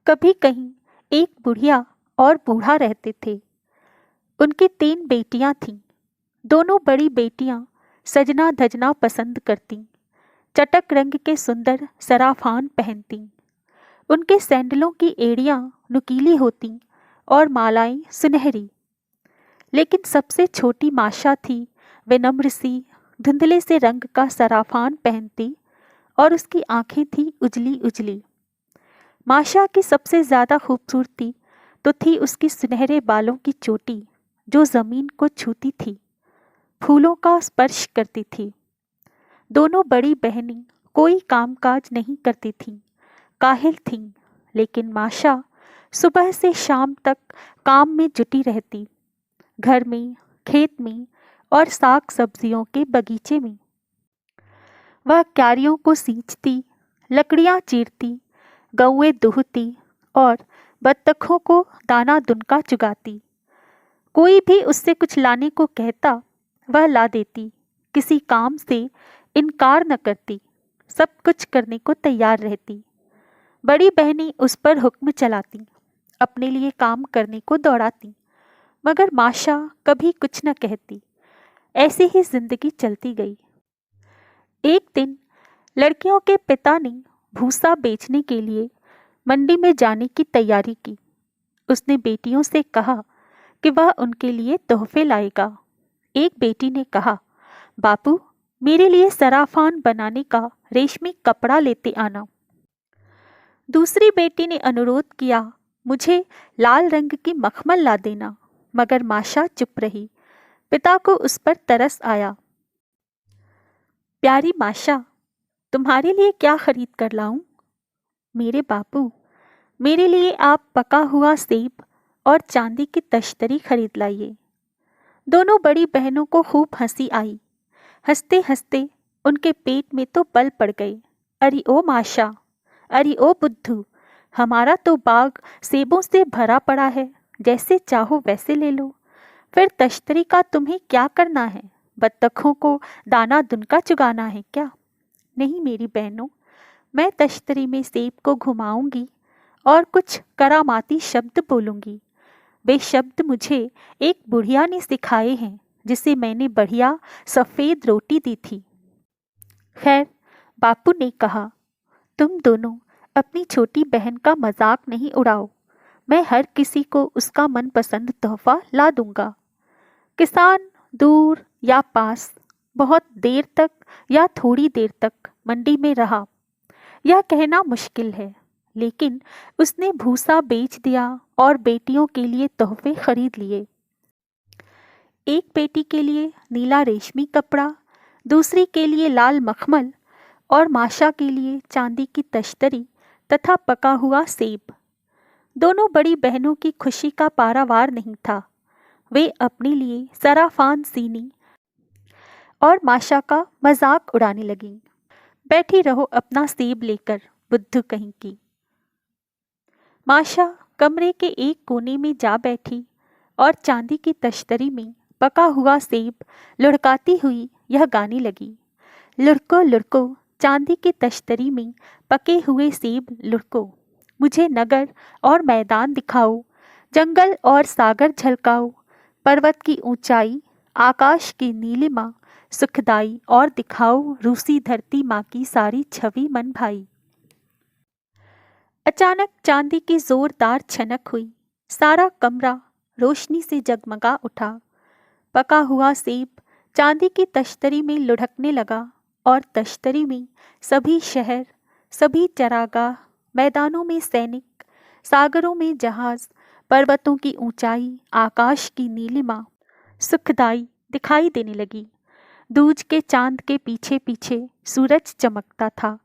कभी कहीं एक बुढ़िया और बूढ़ा रहते थे। उनकी 3 बेटियां थीं। दोनों बड़ी बेटियां सजना धजना पसंद करतीं, चटक रंग के सुंदर सराफान पहनतीं। उनके सैंडलों की एड़ियां नुकीली होतीं और मालाएं सुनहरी। लेकिन सबसे छोटी माशा थी, विनम्र सी, धुंधले से रंग का सराफान पहनती और उसकी आंखें थी उजली उजली। माशा की सबसे ज्यादा खूबसूरती तो थी उसकी सुनहरे बालों की चोटी, जो जमीन को छूती थी, फूलों का स्पर्श करती थी। दोनों बड़ी बहनें कोई कामकाज नहीं करती थीं, काहिल थीं, लेकिन माशा सुबह से शाम तक काम में जुटी रहती, घर में, खेत में और साग सब्जियों के बगीचे में। वह क्यारियों को सींचती, लकड़ियां चीरती, गौएं दूहती और बत्तखों को दाना दुनका चुगाती। कोई भी उससे कुछ लाने को कहता, वह ला देती। किसी काम से इनकार न करती, सब कुछ करने को तैयार रहती। बड़ी बहनें उस पर हुक्म चलाती, अपने लिए काम करने को दौड़ाती, मगर माशा कभी कुछ न कहती। ऐसी ही जिंदगी चलती गई। एक दिन लड़कियों के पिता ने भूसा बेचने के लिए मंडी में जाने की तैयारी की। उसने बेटियों से कहा कि वह उनके लिए तोहफे लाएगा। एक बेटी ने कहा, बापू, मेरे लिए सराफान बनाने का रेशमी कपड़ा लेते आना। दूसरी बेटी ने अनुरोध किया, मुझे लाल रंग की मखमल ला देना, मगर माशा चुप रही। पिता को उस पर तरस आया। प्यारी माशा, तुम्हारे लिए क्या खरीद कर लाऊं? मेरे बापू, मेरे लिए आप पका हुआ सेब और चांदी की तश्तरी खरीद लाइए। दोनों बड़ी बहनों को खूब हंसी आई। हंसते हंसते उनके पेट में तो बल पड़ गए। अरे ओ माशा, अरे ओ बुद्धू, हमारा तो बाग सेबों से भरा पड़ा है, जैसे चाहो वैसे ले लो। फिर तश्तरी का तुम्हें क्या करना है? बत्तखों को दाना दुनका चुगाना है क्या? नहीं मेरी बहनों, मैं तश्तरी में सेब को घुमाऊंगी और कुछ करामाती शब्द बोलूंगी। वे शब्द मुझे एक बुढ़िया ने सिखाए हैं, जिसे मैंने बढ़िया सफ़ेद रोटी दी थी। खैर, बापू ने कहा, तुम दोनों अपनी छोटी बहन का मजाक नहीं उड़ाओ। मैं हर किसी को उसका मनपसंद तोहफा ला दूंगा। किसान दूर या पास, बहुत देर तक या थोड़ी देर तक मंडी में रहा, यह कहना मुश्किल है, लेकिन उसने भूसा बेच दिया और बेटियों के लिए तोहफे खरीद लिए। एक बेटी के लिए नीला रेशमी कपड़ा, दूसरी के लिए लाल मखमल और माशा के लिए चांदी की तश्तरी तथा पका हुआ सेब। दोनों बड़ी बहनों की खुशी का पारावार नहीं था। वे अपने लिए सराफान सीनी और माशा का मजाक उड़ाने लगीं। बैठी रहो अपना सेब लेकर, बुद्धू कहीं की। माशा कमरे के एक कोने में जा बैठी और चांदी की तश्तरी में पका हुआ सेब लुढ़काती हुई यह गाने लगी, लुढ़को लुढ़को चांदी की तश्तरी में पके हुए सेब लुढ़को, मुझे नगर और मैदान दिखाओ, जंगल और सागर झलकाओ, पर्वत की ऊंचाई, आकाश की नीलिमा सुखदाई, और दिखाओ रूसी धरती माँ की सारी छवि मन भाई। अचानक चांदी की जोरदार छनक हुई। सारा कमरा रोशनी से जगमगा उठा। पका हुआ सेब चांदी की तश्तरी में लुढ़कने लगा और तश्तरी में सभी शहर, सभी चरागाह, मैदानों में सैनिक, सागरों में जहाज, पर्वतों की ऊंचाई, आकाश की नीलिमा सुखदाई दिखाई देने लगी। दूज के चांद के पीछे पीछे सूरज चमकता था।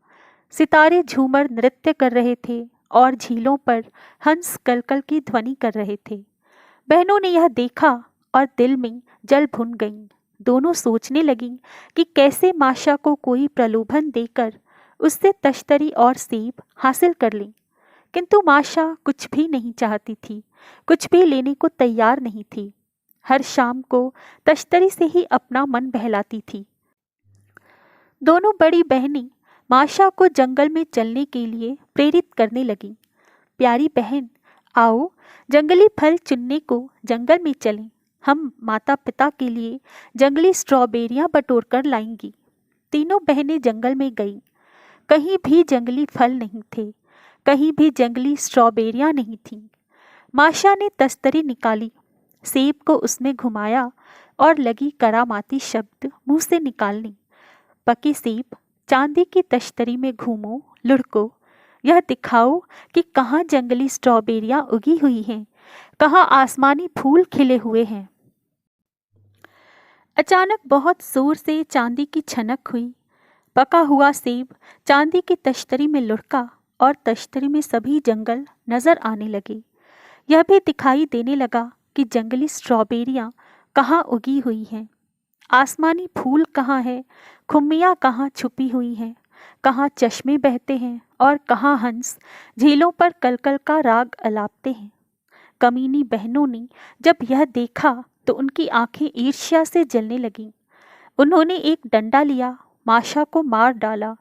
सितारे झूमर नृत्य कर रहे थे और झीलों पर हंस कलकल की ध्वनि कर रहे थे। बहनों ने यह देखा और दिल में जल भुन गईं। दोनों सोचने लगीं कि कैसे माशा को कोई प्रलोभन देकर उससे तश्तरी और सेब हासिल कर लें, किंतु माशा कुछ भी नहीं चाहती थी, कुछ भी लेने को तैयार नहीं थी। हर शाम को तश्तरी से ही अपना मन बहलाती थी। दोनों बड़ी बहनें माशा को जंगल में चलने के लिए प्रेरित करने लगीं। प्यारी बहन, आओ जंगली फल चुनने को जंगल में चलें। हम माता पिता के लिए जंगली स्ट्रॉबेरियां बटोर कर लाएंगी। तीनों बहनें जंगल में गईं। कहीं भी जंगली फल नहीं थे, कहीं भी जंगली स्ट्रॉबेरियां नहीं थीं। माशा ने तस्तरी निकाली, सेब को उसमें घुमाया और लगी करामाती शब्द मुंह से निकालने। पके सेब, चांदी की तश्तरी में घूमो, लुढ़को, यह दिखाओ कि कहाँ जंगली स्ट्रॉबेरियां उगी हुई हैं, कहाँ आसमानी फूल खिले हुए हैं। अचानक बहुत जोर से चांदी की छनक हुई। पका हुआ सेब चांदी की तश्तरी में लुढ़का और तश्तरी में सभी जंगल नजर आने लगे। यह भी दिखाई देने लगा कि जंगली स्ट्रॉबेरियां कहाँ उगी हुई हैं, आसमानी फूल कहाँ है, खुम्मियाँ कहाँ छुपी हुई हैं, कहाँ चश्मे बहते हैं और कहाँ हंस झीलों पर कलकल का राग अलापते हैं। कमीनी बहनों ने जब यह देखा तो उनकी आंखें ईर्ष्या से जलने लगीं। उन्होंने एक डंडा लिया, माशा को मार डाला,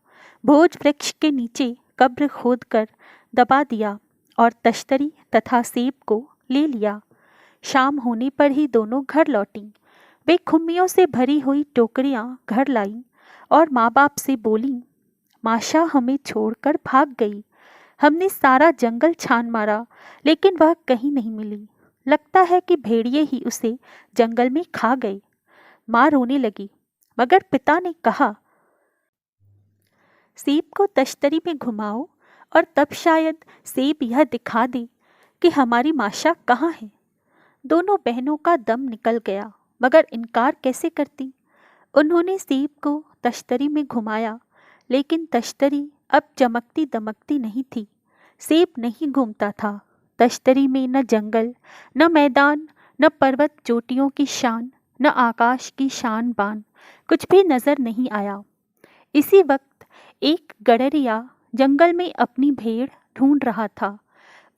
भोज वृक्ष के नीचे कब्र खोदकर दबा दिया और तश्तरी तथा सेब को ले लिया। शाम होने पर ही दोनों घर लौटीं। वे खुम्मियों से भरी हुई टोकरियां घर लाईं और माँ बाप से बोलीं, माशा हमें छोड़कर भाग गई। हमने सारा जंगल छान मारा लेकिन वह कहीं नहीं मिली। लगता है कि भेड़िए ही उसे जंगल में खा गए। माँ रोने लगी, मगर पिता ने कहा, सेब को तश्तरी में घुमाओ और तब शायद सेब यह दिखा दे कि हमारी माशा कहाँ है। दोनों बहनों का दम निकल गया, मगर इनकार कैसे करती। उन्होंने सेब को तश्तरी में घुमाया, लेकिन तश्तरी अब चमकती दमकती नहीं थी। सेब नहीं घूमता था। तश्तरी में न जंगल, न मैदान, न पर्वत चोटियों की शान, न आकाश की शान बान, कुछ भी नजर नहीं आया। इसी वक्त एक गडरिया जंगल में अपनी भेड़ ढूंढ रहा था।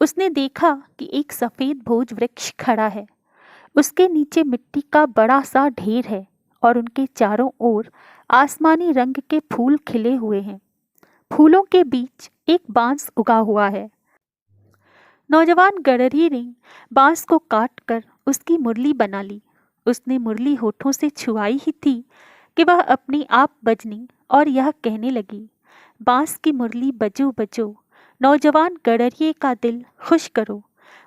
उसने देखा कि एक सफ़ेद भोज वृक्ष खड़ा है। उसके नीचे मिट्टी का बड़ा सा ढेर है और उनके चारों ओर आसमानी रंग के फूल खिले हुए हैं। फूलों के बीच एक बांस उगा हुआ है। नौजवान गडरी ने बांस को काटकर उसकी मुरली बना ली। उसने मुरली होठों से छुआई ही थी कि वह अपने आप बजने और यह कहने लगी, बांस की मुरली बजो बजो, नौजवान गडरिये का दिल खुश करो।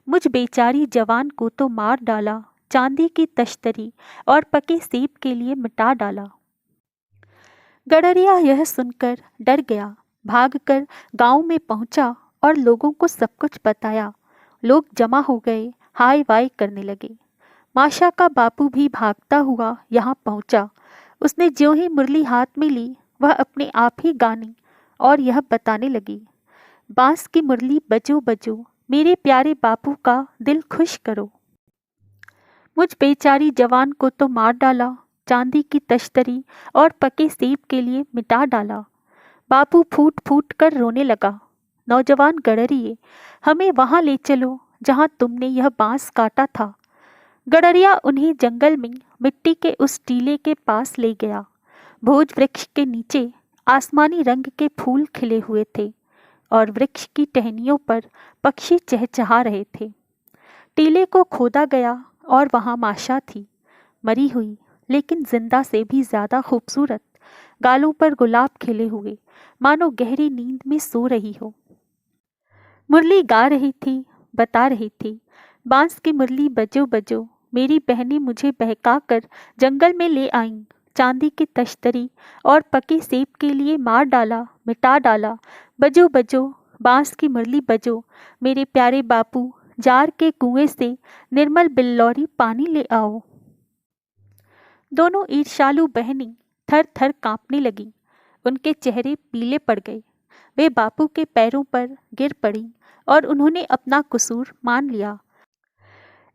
मुझ बेचारी जवान को तो मार डाला, चांदी की तश्तरी और पके सेब के लिए मिटा डाला। गडरिया यह सुनकर डर गया, भागकर गांव में पहुंचा और लोगों को सब कुछ बताया। लोग जमा हो गए, हाय वाय करने लगे। माशा का बापू भी भागता हुआ यहाँ पहुंचा। उसने ज्यों ही मुरली हाथ में ली, वह अपने आप ही गाने और यह बताने लगी, बांस की मुरली बजो बजो, मेरे प्यारे बापू का दिल खुश करो। मुझ बेचारी जवान को तो मार डाला, चांदी की तश्तरी और पके सेब के लिए मिटा डाला। बापू फूट फूट कर रोने लगा। नौजवान गडरिये, हमें वहाँ ले चलो जहाँ तुमने यह बांस काटा था। गडरिया उन्हें जंगल में मिट्टी के उस टीले के पास ले गया। भोज वृक्ष के नीचे आसमानी रंग के फूल खिले हुए थे और वृक्ष की टहनियों पर पक्षी चहचहा रहे थे। टीले को खोदा गया और वहाँ माशा थी, मरी हुई लेकिन जिंदा से भी ज़्यादा खूबसूरत, गालों पर गुलाब खिले हुए, मानो गहरी नींद में सो रही हो। मुरली गा रही थी, बता रही थी, बांस की मुरली बजो बजो, मेरी बहनें मुझे बहकाकर जंगल में ले आईं। चांदी की तश्तरी और पके सेब के लिए मार डाला, मिटा डाला। बजो बजो, बांस की मुरली बजो, मेरे प्यारे बापू, जार के कुएं से निर्मल बिल्लौरी पानी ले आओ। दोनों ईर्ष्यालु बहनें थर थर कांपने लगीं। उनके चेहरे पीले पड़ गए। वे बापू के पैरों पर गिर पड़ीं और उन्होंने अपना कसूर मान लिया।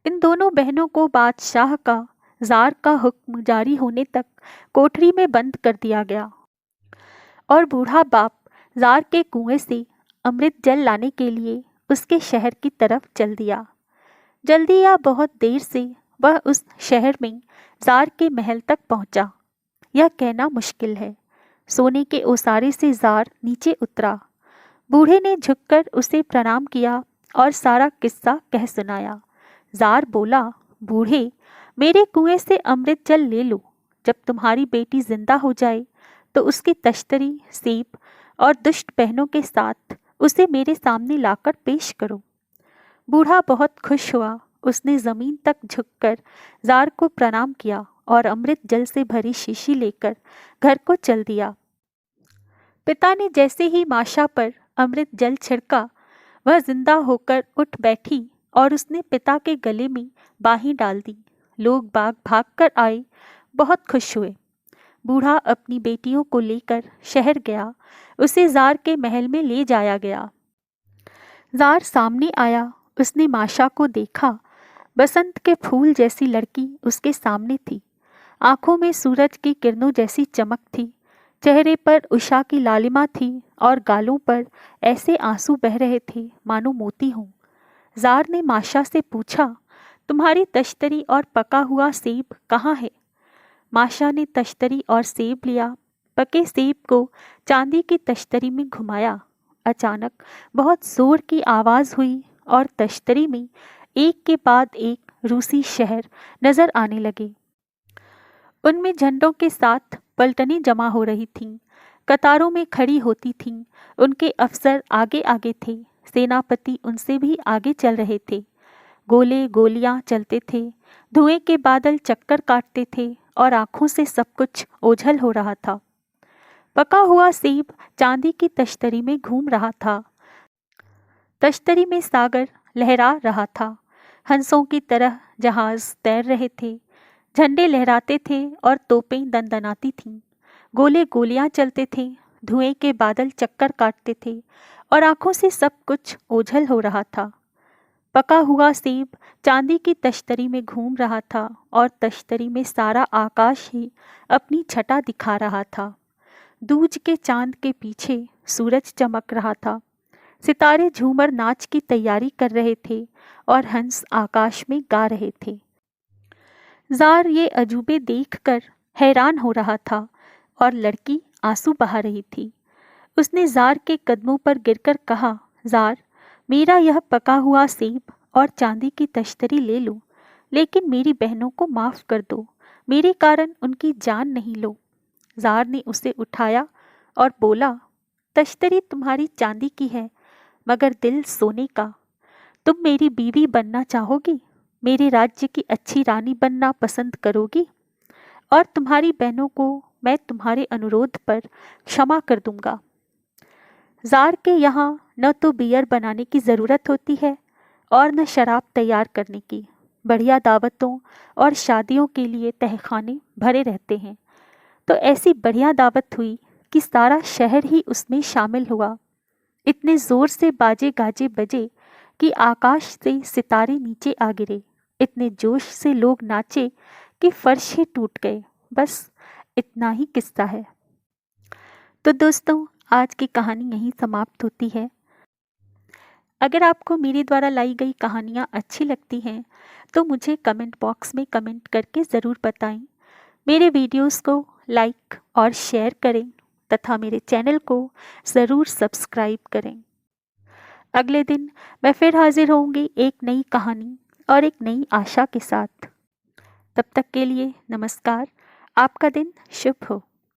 इन दोनों बहनों को बादशाह का, जार का हुक्म जारी होने तक कोठरी में बंद कर दिया गया और बूढ़ा बाप जार के कुएं से अमृत जल लाने के लिए उसके शहर की तरफ चल दिया। जल्दी या बहुत देर से वह उस शहर में जार के महल तक पहुंचा। यह कहना मुश्किल है। सोने के ओसारे से जार नीचे उतरा। बूढ़े ने झुककर उसे प्रणाम किया और सारा किस्सा कह सुनाया। जार बोला, बूढ़े, मेरे कुएं से अमृत जल ले लो। जब तुम्हारी बेटी जिंदा हो जाए तो उसकी तश्तरी, सेब और दुष्ट बहनों के साथ उसे मेरे सामने लाकर पेश करो। बूढ़ा बहुत खुश हुआ। उसने जमीन तक झुककर जार को प्रणाम किया और अमृत जल से भरी शीशी लेकर घर को चल दिया। पिता ने जैसे ही माशा पर अमृत जल छिड़का, वह जिंदा होकर उठ बैठी और उसने पिता के गले में बाहें डाल दी। लोग बाग भाग कर आए, बहुत खुश हुए। बूढ़ा अपनी बेटियों को लेकर शहर गया। उसे जार के महल में ले जाया गया। जार सामने आया। उसने माशा को देखा। बसंत के फूल जैसी लड़की उसके सामने थी। आंखों में सूरज की किरणों जैसी चमक थी। चेहरे पर उषा की लालिमा थी और गालों पर ऐसे आंसू बह रहे थे मानो मोती हों। जार ने माशा से पूछा, तुम्हारी तश्तरी और पका हुआ सेब कहाँ है? माशा ने तश्तरी और सेब लिया। पके सेब को चांदी की तश्तरी में घुमाया। अचानक बहुत जोर की आवाज़ हुई और तश्तरी में एक के बाद एक रूसी शहर नजर आने लगे। उनमें झंडों के साथ पलटनें जमा हो रही थीं, कतारों में खड़ी होती थीं। उनके अफसर आगे आगे थे, सेनापति उनसे भी आगे चल रहे थे। गोले गोलियां चलते थे, धुएं के बादल चक्कर काटते थे और आंखों से सब कुछ ओझल हो रहा था। पका हुआ सेब चांदी की तश्तरी में घूम रहा था। तश्तरी में सागर लहरा रहा था। हंसों की तरह जहाज तैर रहे थे। झंडे लहराते थे और तोपें दनदनाती थीं। गोले गोलियां चलते थे, धुएं के बादल चक्कर काटते थे और आंखों से सब कुछ ओझल हो रहा था। पका हुआ सेब चांदी की तश्तरी में घूम रहा था और तश्तरी में सारा आकाश ही अपनी छटा दिखा रहा था। दूज के चांद के पीछे सूरज चमक रहा था। सितारे झूमर नाच की तैयारी कर रहे थे और हंस आकाश में गा रहे थे। जार ये अजूबे देखकर हैरान हो रहा था और लड़की आंसू बहा रही थी। उसने जार के कदमों पर गिरकर कहा, जार, मेरा यह पका हुआ सेब और चांदी की तश्तरी ले लो, लेकिन मेरी बहनों को माफ़ कर दो। मेरे कारण उनकी जान नहीं लो। जार ने उसे उठाया और बोला, तश्तरी तुम्हारी चांदी की है, मगर दिल सोने का। तुम मेरी बीवी बनना चाहोगी? मेरे राज्य की अच्छी रानी बनना पसंद करोगी? और तुम्हारी बहनों को मैं तुम्हारे अनुरोध पर क्षमा कर दूंगा। जार के यहाँ न तो बियर बनाने की ज़रूरत होती है और न शराब तैयार करने की। बढ़िया दावतों और शादियों के लिए तहखाने भरे रहते हैं। तो ऐसी बढ़िया दावत हुई कि सारा शहर ही उसमें शामिल हुआ। इतने ज़ोर से बाजे गाजे बजे कि आकाश से सितारे नीचे आ गिरे। इतने जोश से लोग नाचे कि फर्श ही टूट गए। बस इतना ही किस्सा है। तो दोस्तों, आज की कहानी यहीं समाप्त होती है। अगर आपको मेरे द्वारा लाई गई कहानियाँ अच्छी लगती हैं तो मुझे कमेंट बॉक्स में कमेंट करके ज़रूर बताएं। मेरे वीडियोस को लाइक और शेयर करें तथा मेरे चैनल को ज़रूर सब्सक्राइब करें। अगले दिन मैं फिर हाजिर होंगी एक नई कहानी और एक नई आशा के साथ। तब तक के लिए नमस्कार। आपका दिन शुभ हो।